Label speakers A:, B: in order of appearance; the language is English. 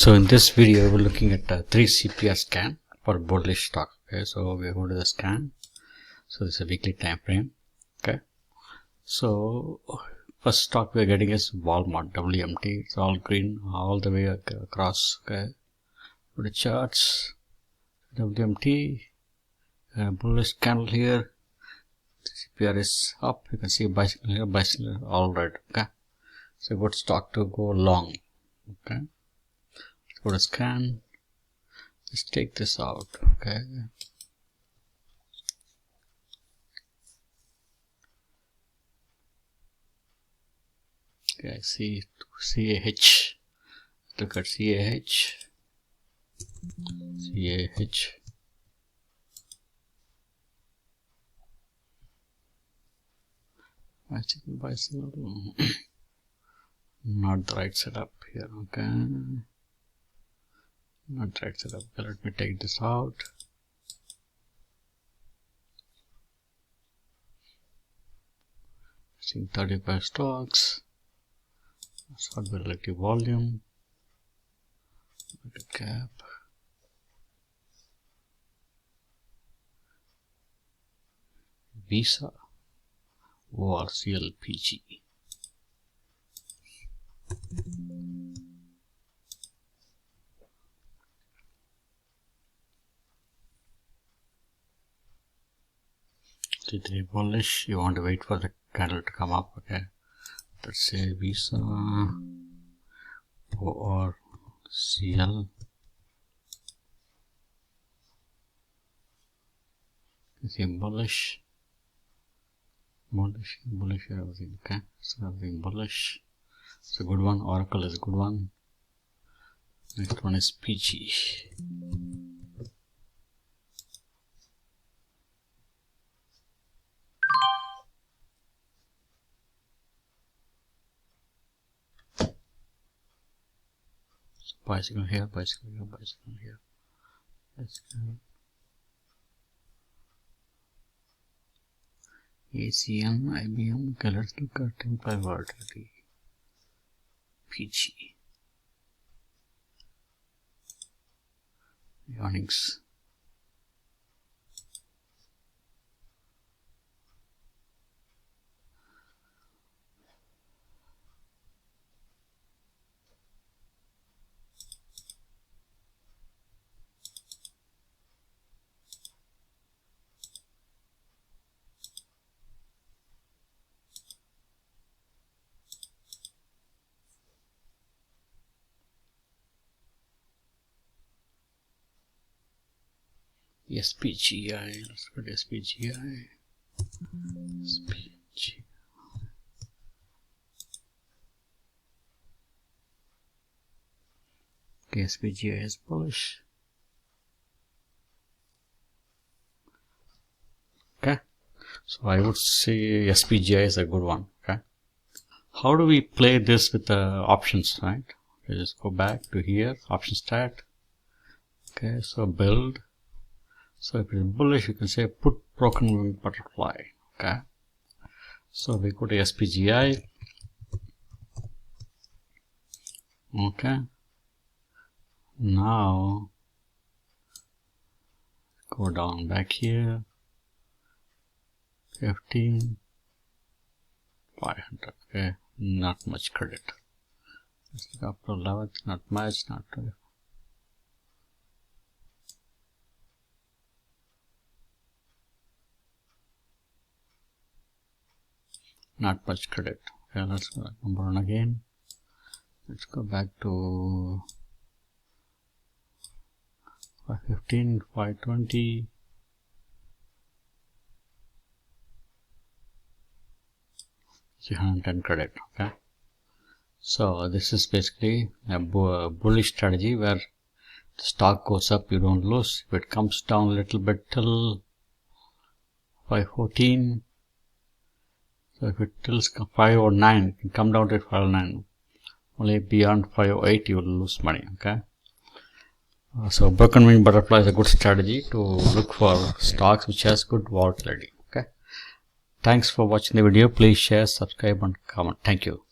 A: So in this video we're looking at 3 CPR scan for bullish stock. Okay, so we are going to the scan. So this is a weekly time frame. Okay, so first stock we are getting is Walmart WMT. It's all green all the way across. Okay, to the charts, WMT, bullish candle here. CPR is up. You can see bicycle here, bicycle all red. Okay, so good stock to go long. Okay, let's go to scan. Let's take this out. Okay, okay, see CAH. Look at CAH. Bicycle. Not the right setup here. Okay, not the right setup. Okay, let me take this out. Seeing 35 stocks. Short relative volume. Market cap. Visa. ORCLPG. Today bullish, you want to wait for the candle to come up. Okay, let's say Visa ORCL. You see bullish, everything. Okay, so everything bullish. It's a good one. Oracle is a good one. Next one is PG. Bicycle here, bicycle here, bicycle here. Let's go. ACM, IBM. Okay, let's look at implied volatility. PG. Earnings. SPGI, let's put SPGI. Okay, SPGI is bullish. Okay, so I would say SPGI is a good one. Okay, how do we play this with the options, right? Okay, just go back to here, option stat. Okay, so build. So if it is bullish, you can say put broken wing butterfly. Okay, so we go to SPGI. Okay, now go down back here. 15, 500. Okay, not much credit. Let's look up to 11th. Not much. Not. Not much credit. Okay, let's go number one again. Let's go back to 515, 520. See 110 credit. Okay, so this is basically a bullish strategy where the stock goes up, you don't lose. If it comes down a little bit till 514. So if it tilts 509, it can come down to 509. Only beyond 508 you will lose money. Okay. So broken wing butterfly is a good strategy to look for stocks which has good volatility. Okay. Thanks for watching the video. Please share, subscribe and comment. Thank you.